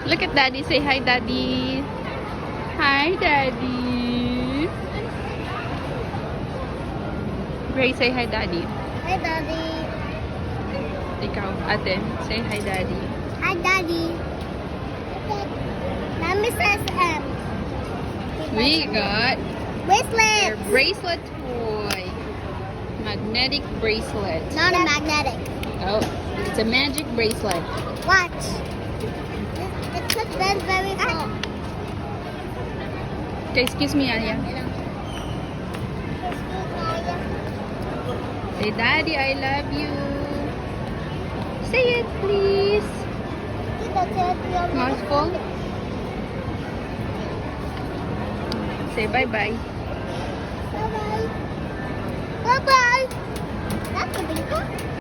Look at Daddy. Say hi, Daddy. Hi, Daddy. Gray, say hi, Daddy. Hi, Daddy. Ikaw, ate. Say hi, Daddy. Hi, Daddy. Mommy says We got bracelet. your bracelet toy. Magnetic bracelet. Not a magnetic. Oh, it's a magic bracelet. Watch. It's a very cool. Okay, excuse me, Alia. Say, Daddy, I love you. Say it, please. Mouthful. Say bye-bye. Bye-bye. Bye-bye. That's a big one.